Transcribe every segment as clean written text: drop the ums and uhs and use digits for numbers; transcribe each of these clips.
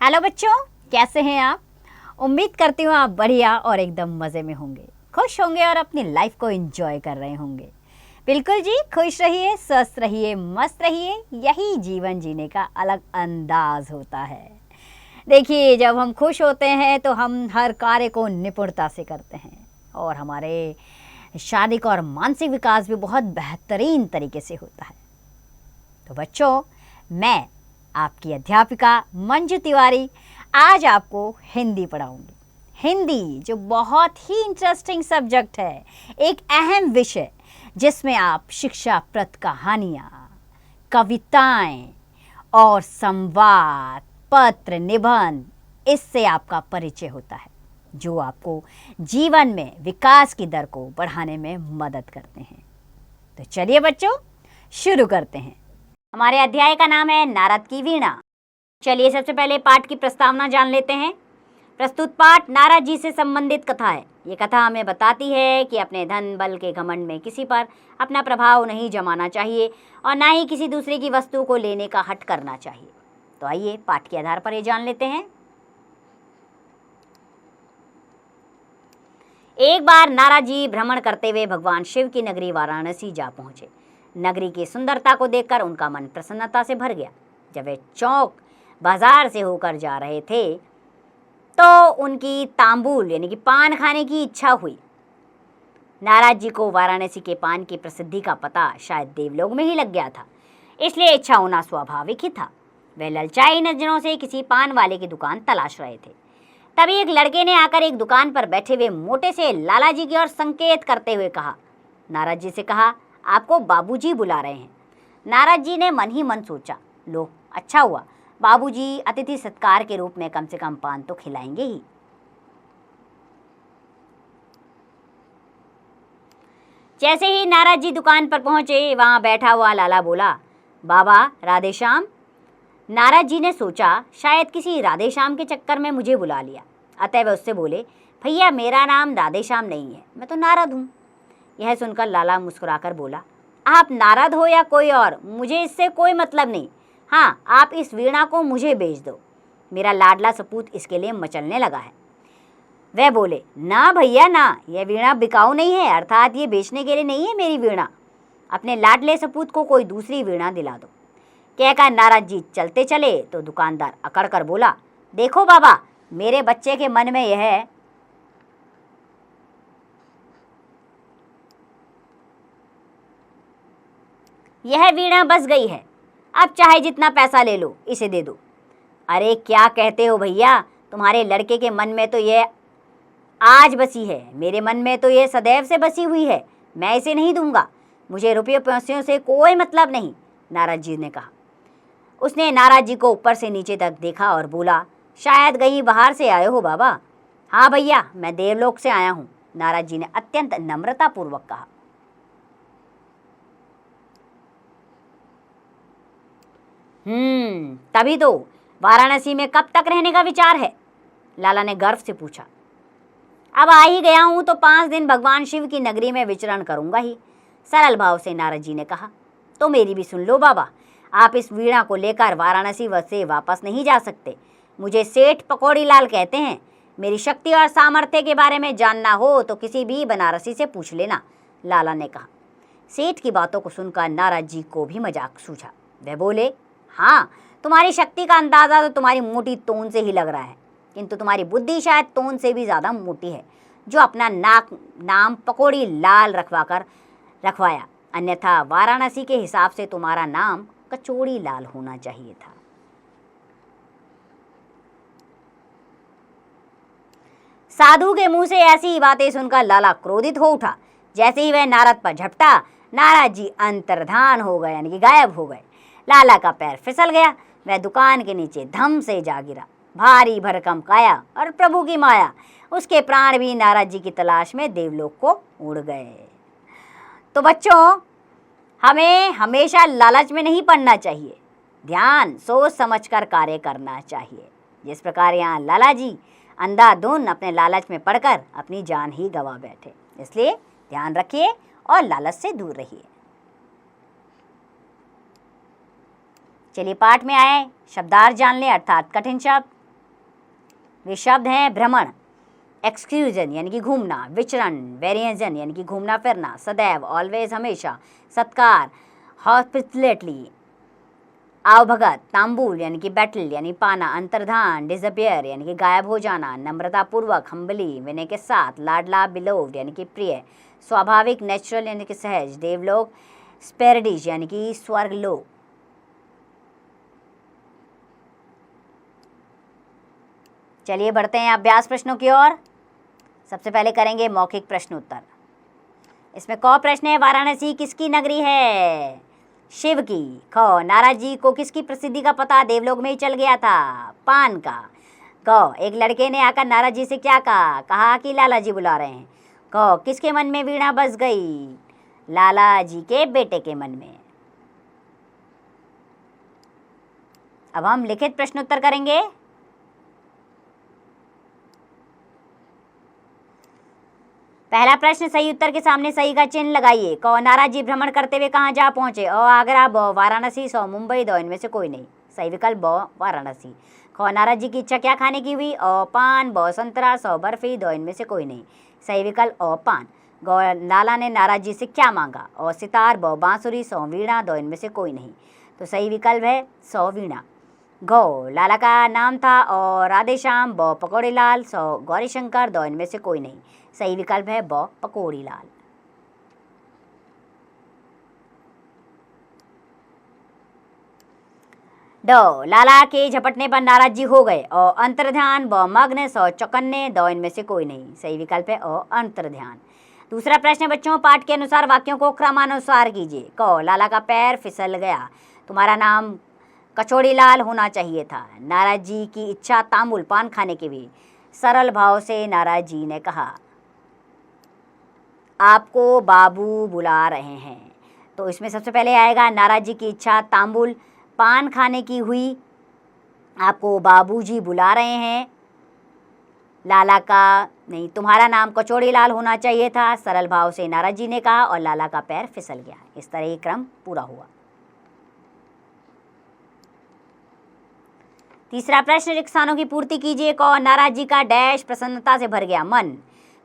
Hello बच्चों, कैसे हैं आप। उम्मीद करती हूँ आप बढ़िया और एकदम मज़े में होंगे, खुश होंगे और अपनी लाइफ को एंजॉय कर रहे होंगे। बिल्कुल जी, खुश रहिए, स्वस्थ रहिए, मस्त रहिए, यही जीवन जीने का अलग अंदाज होता है। देखिए, जब हम खुश होते हैं तो हम हर कार्य को निपुणता से करते हैं और हमारे शारीरिक और मानसिक विकास भी बहुत बेहतरीन तरीके से होता है। तो बच्चों, मैं आपकी अध्यापिका मंजू तिवारी आज आपको हिंदी पढ़ाऊंगी। हिंदी जो बहुत ही इंटरेस्टिंग सब्जेक्ट है, एक अहम विषय जिसमें आप शिक्षाप्रद कहानियाँ, कविताएं और संवाद, पत्र, निबंध, इससे आपका परिचय होता है जो आपको जीवन में विकास की दर को बढ़ाने में मदद करते हैं। तो चलिए बच्चों, शुरू करते हैं। हमारे अध्याय का नाम है नारद की वीणा। चलिए सबसे पहले पाठ की प्रस्तावना जान लेते हैं। प्रस्तुत पाठ नारद जी से संबंधित कथा है। ये कथा हमें बताती है कि अपने धन बल के घमंड में किसी पर अपना प्रभाव नहीं जमाना चाहिए और ना ही किसी दूसरे की वस्तु को लेने का हठ करना चाहिए। तो आइए पाठ के आधार पर ये जान लेते हैं। एक बार नारद जी भ्रमण करते हुए भगवान शिव की नगरी वाराणसी जा पहुंचे। नगरी की सुंदरता को देखकर उनका मन प्रसन्नता से भर गया। जब वे चौक बाजार से होकर जा रहे थे तो उनकी तांबूल यानी कि पान खाने की इच्छा हुई। नारद जी को वाराणसी के पान की प्रसिद्धि का पता शायद देवलोक में ही लग गया था, इसलिए इच्छा होना स्वाभाविक ही था। वे ललचाई नजरों से किसी पान वाले की दुकान तलाश रहे थे। तभी एक लड़के ने आकर एक दुकान पर बैठे हुए मोटे से लाला जी की ओर संकेत करते हुए कहा। नारद जी से कहा, आपको बाबूजी बुला रहे हैं। नारद जी ने मन ही मन सोचा, लो अच्छा हुआ, बाबूजी अतिथि सत्कार के रूप में कम से कम पान तो खिलाएंगे ही। जैसे ही नारद जी दुकान पर पहुंचे, वहां बैठा हुआ लाला बोला, बाबा राधे श्याम। नारद जी ने सोचा शायद किसी राधे श्याम के चक्कर में मुझे बुला लिया, अतः वे उससे बोले, भैया मेरा नाम राधे श्याम नहीं है, मैं तो नारद हूँ। यह सुनकर लाला मुस्कुराकर बोला, आप नारद हो या कोई और, मुझे इससे कोई मतलब नहीं। हाँ, आप इस वीणा को मुझे बेच दो, मेरा लाडला सपूत इसके लिए मचलने लगा है। वह बोले, ना भैया ना, यह वीणा बिकाऊ नहीं है, अर्थात ये बेचने के लिए नहीं है मेरी वीणा। अपने लाडले सपूत को कोई दूसरी वीणा दिला दो। कहकर नारद जी चलते चले तो दुकानदार अकड़ कर बोला, देखो बाबा, मेरे बच्चे के मन में यह वीणा बस गई है, अब चाहे जितना पैसा ले लो, इसे दे दो। अरे क्या कहते हो भैया, तुम्हारे लड़के के मन में तो यह आज बसी है, मेरे मन में तो यह सदैव से बसी हुई है, मैं इसे नहीं दूंगा, मुझे रुपये पैसों से कोई मतलब नहीं, नारद जी ने कहा। उसने नारद जी को ऊपर से नीचे तक देखा और बोला, शायद कहीं बाहर से आए हो बाबा। हाँ भैया, मैं देवलोक से आया हूँ, नारद जी ने अत्यंत नम्रतापूर्वक कहा। तभी तो वाराणसी में कब तक रहने का विचार है, लाला ने गर्व से पूछा। अब आ ही गया हूं तो 5 दिन भगवान शिव की नगरी में विचरण करूंगा ही, सरल भाव से नारद जी ने कहा। तो मेरी भी सुन लो बाबा, आप इस वीणा को लेकर वाराणसी से वापस नहीं जा सकते। मुझे सेठ पकौड़ी लाल कहते हैं। मेरी शक्ति और सामर्थ्य के बारे में जानना हो तो किसी भी बनारसी से पूछ लेना, लाला ने कहा। सेठ की बातों को सुनकर नारद जी को भी मजाक सूझा। वे बोले, हाँ, तुम्हारी शक्ति का अंदाज़ा तो तुम्हारी मोटी तोन से ही लग रहा है, किंतु तुम्हारी बुद्धि शायद तोन से भी ज़्यादा मोटी है, जो अपना नाम पकौड़ी लाल रखवाया, अन्यथा वाराणसी के हिसाब से तुम्हारा नाम कचौड़ी लाल होना चाहिए था। साधु के मुंह से ऐसी बातें सुनकर लाला क्रोधित हो उठा। जैसे ही वह नारद पर झपटा, नारद जी अंतर्धान हो गए, यानी कि गायब हो गए। लाला का पैर फिसल गया, वह दुकान के नीचे धम से जा गिरा। भारी भरकम काया और प्रभु की माया, उसके प्राण भी नारद जी की तलाश में देवलोक को उड़ गए। तो बच्चों, हमें हमेशा लालच में नहीं पड़ना चाहिए, ध्यान सोच समझकर कार्य करना चाहिए। जिस प्रकार यहाँ लाला जी अंधाधुन अपने लालच में पड़कर अपनी जान ही गंवा बैठे, इसलिए ध्यान रखिए और लालच से दूर रहिए। चलिए पाठ में आए, शब्दार्थ जान लें, अर्थात कठिन शब्द। वे शब्द हैं भ्रमण, एक्सक्यूजन यानी कि घूमना, विचरण, वेरिएशन यानी कि घूमना फिरना, सदैव, ऑलवेज हमेशा, सत्कार, हॉस्पिटलिटी, आवभगत, तांबुल यानी कि बैटल यानी पाना, अंतर्धान, डिसअपियर यानी कि गायब हो जाना, नम्रतापूर्वक, हम्बली, विनय के साथ, लाडला, बिलोव्ड यानी कि प्रिय, स्वाभाविक, नेचुरल यानी कि सहज, देवलोक, स्पेरडिश यानी कि स्वर्गलोक। चलिए बढ़ते हैं अभ्यास प्रश्नों की ओर। सबसे पहले करेंगे मौखिक प्रश्न उत्तर। इसमें क प्रश्न है, वाराणसी किसकी नगरी है? शिव की। ख, नारद जी को किसकी प्रसिद्धि का पता देवलोक में ही चल गया था? पान का। ग, एक लड़के ने आकर नारद जी से क्या कहा? कहा कि लाला जी बुला रहे हैं। क, किसके मन में वीणा बस गई? लाला जी के बेटे के मन में। अब हम लिखित प्रश्न उत्तर करेंगे। पहला प्रश्न, सही उत्तर के सामने सही का चिन्ह लगाइए। क, नारद जी भ्रमण करते हुए कहाँ जा पहुंचे? अ, आगरा, ब, वाराणसी, स, मुंबई, द, इनमें से कोई नहीं। सही विकल्प ब, वाराणसी। ख, नारद जी की इच्छा क्या खाने की हुई? अ, पान, ब, संतरा, स, बर्फी, द, इनमें से कोई नहीं। सही विकल्प अ, पान। ग, लाला ने नारद जी से क्या मांगा? अ, सितार, ब, बांसुरी, स, वीणा, द, इनमें से कोई नहीं। तो सही विकल्प है स, वीणा। घ, लाला का नाम था अ, राधेश्याम, ब, पकौड़ीलाल, स, गौरीशंकर, द, इनमें से कोई नहीं। सही विकल्प है ब, पकौड़ीलाल। ड, लाला के झपटने पर नाराज जी हो गए। अ, अंतर्ध्यान, ब, मग्न, स, चौकन्ने, द, इनमें से कोई नहीं। सही विकल्प है अ, अंतर्ध्यान। दूसरा प्रश्न बच्चों, पाठ के अनुसार वाक्यों को क्रमानुसार कीजिए। क, लाला का पैर फिसल गया। तुम्हारा नाम कचौड़ीलाल होना चाहिए था। नाराज जी की इच्छा तांबुल पान खाने की भी। सरल भाव से नाराज जी ने कहा, आपको बाबू बुला रहे हैं। तो इसमें सबसे पहले आएगा, नाराज जी की इच्छा तांबुल पान खाने की हुई, आपको बाबूजी बुला रहे हैं। लाला का नहीं, तुम्हारा नाम कचौड़ीलाल होना चाहिए था, सरल भाव से नाराज जी ने कहा, और लाला का पैर फिसल गया। इस तरह ये क्रम पूरा हुआ। तीसरा प्रश्न, रिक्सानों की पूर्ति कीजिए। क, नाराज जी का डैश प्रसन्नता से भर गया मन।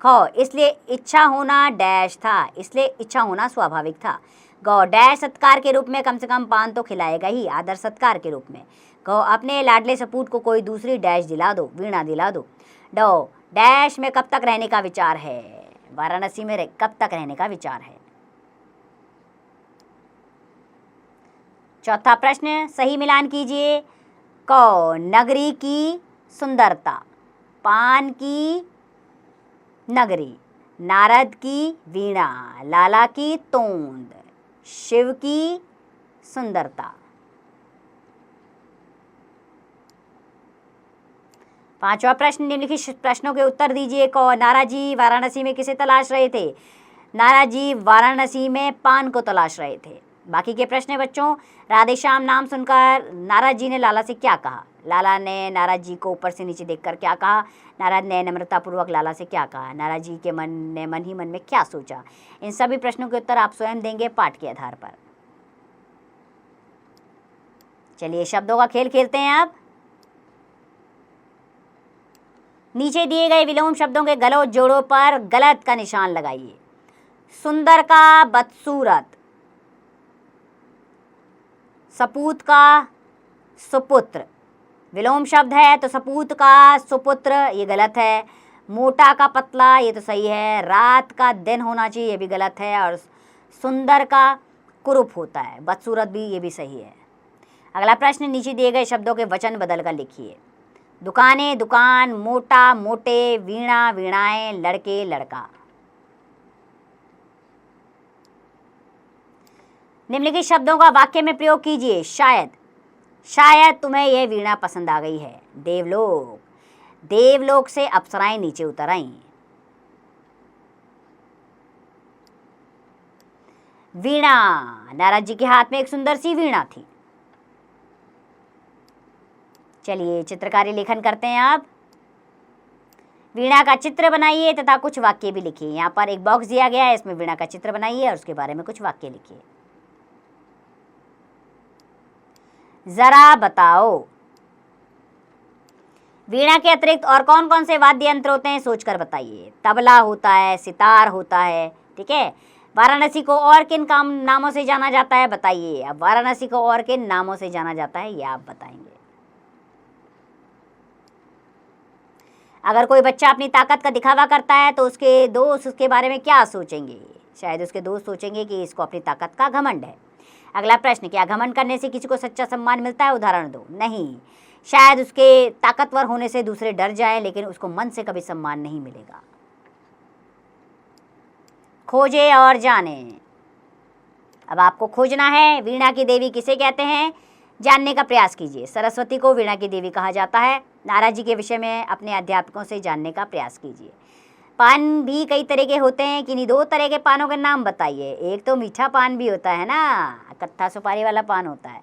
ख, इसलिए इच्छा होना डैश था, इसलिए इच्छा होना स्वाभाविक था। ग, डैश सत्कार के रूप में कम से कम पान तो खिलाएगा ही, आदर सत्कार के रूप में। ग, अपने लाडले सपूत को कोई दूसरी डैश दिला दो, वीणा दिला दो। ड, डैश में कब तक रहने का विचार है? वाराणसी में कब तक रहने का विचार है? चौथा प्रश्न, सही मिलान कीजिए। क, नगरी की सुंदरता, पान की नगरी, नारद की वीणा, लाला की तोंद, शिव की सुंदरता। पांचवा प्रश्न, निम्नलिखित प्रश्नों के उत्तर दीजिए। क, नाराज जी वाराणसी में किसे तलाश रहे थे? नाराज जी वाराणसी में पान को तलाश रहे थे। बाकी के प्रश्न है बच्चों, राधेश्याम नाम सुनकर नाराज जी ने लाला से क्या कहा? लाला ने नाराज जी को ऊपर से नीचे देखकर क्या कहा? नारद ने नम्रतापूर्वक लाला से क्या कहा? नाराज जी के मन ने मन ही मन में क्या सोचा? इन सभी प्रश्नों के उत्तर आप स्वयं देंगे पाठ के आधार पर। चलिए शब्दों का खेल खेलते हैं अब। नीचे दिए गए विलोम शब्दों के गलत जोड़ों पर गलत का निशान लगाइए। सुंदर का बदसूरत, सपूत का सुपुत्र, विलोम शब्द है तो सपूत का सुपुत्र ये गलत है। मोटा का पतला ये तो सही है। रात का दिन होना चाहिए ये भी गलत है। और सुंदर का कुरूप होता है, बदसूरत भी ये भी सही है। अगला प्रश्न, नीचे दिए गए शब्दों के वचन बदल कर लिखिए। दुकानें दुकान, मोटा मोटे, वीणा वीणाएं, लड़के लड़का। निम्नलिखित शब्दों का वाक्य में प्रयोग कीजिए। शायद, शायद तुम्हें यह वीणा पसंद आ गई है। देवलोक, देवलोक से अप्सराएं नीचे उतर आईं। वीणा, नारद जी के हाथ में एक सुंदर सी वीणा थी। चलिए चित्रकारी लेखन करते हैं आप। वीणा का चित्र बनाइए तथा कुछ वाक्य भी लिखिए। यहाँ पर एक बॉक्स दिया गया है, इसमें वीणा का चित्र बनाइए और उसके बारे में कुछ वाक्य लिखिए। जरा बताओ, वीणा के अतिरिक्त और कौन कौन से वाद्य यंत्र होते हैं, सोचकर बताइए। तबला होता है, सितार होता है, ठीक है। वाराणसी को और किन नामों से जाना जाता है, बताइए। अब वाराणसी को और किन नामों से जाना जाता है, ये आप बताएंगे। अगर कोई बच्चा अपनी ताकत का दिखावा करता है तो उसके दोस्त उसके बारे में क्या सोचेंगे? शायद उसके दोस्त सोचेंगे कि इसको अपनी ताकत का घमंड है। अगला प्रश्न, क्या घमंड करने से किसी को सच्चा सम्मान मिलता है? उदाहरण दो। नहीं, शायद उसके ताकतवर होने से दूसरे डर जाएं, लेकिन उसको मन से कभी सम्मान नहीं मिलेगा। खोजे और जाने। अब आपको खोजना है, वीणा की देवी किसे कहते हैं, जानने का प्रयास कीजिए। सरस्वती को वीणा की देवी कहा जाता है। नाराज जी के विषय में अपने अध्यापकों से जानने का प्रयास कीजिए। पान भी कई तरह के होते हैं, किन्हीं 2 तरह के पानों के नाम बताइए। एक तो मीठा पान भी होता है ना, कत्था सुपारी वाला पान होता है।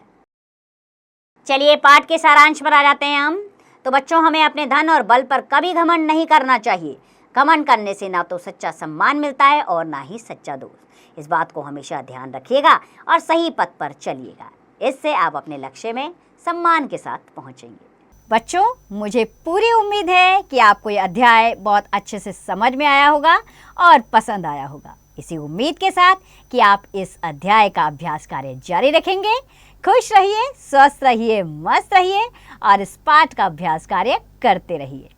चलिए पाठ के सारांश पर आ जाते हैं हम। तो बच्चों, हमें अपने धन और बल पर कभी घमंड नहीं करना चाहिए। घमंड करने से ना तो सच्चा सम्मान मिलता है और ना ही सच्चा दोस्त। इस बात को हमेशा ध्यान रखिएगा और सही पथ पर चलिएगा। इससे आप अपने लक्ष्य में सम्मान के साथ पहुंचेंगे। बच्चों, मुझे पूरी उम्मीद है कि आपको ये अध्याय बहुत अच्छे से समझ में आया होगा और पसंद आया होगा। इसी उम्मीद के साथ कि आप इस अध्याय का अभ्यास कार्य जारी रखेंगे। खुश रहिए, स्वस्थ रहिए, मस्त रहिए और इस पाठ का अभ्यास कार्य करते रहिए।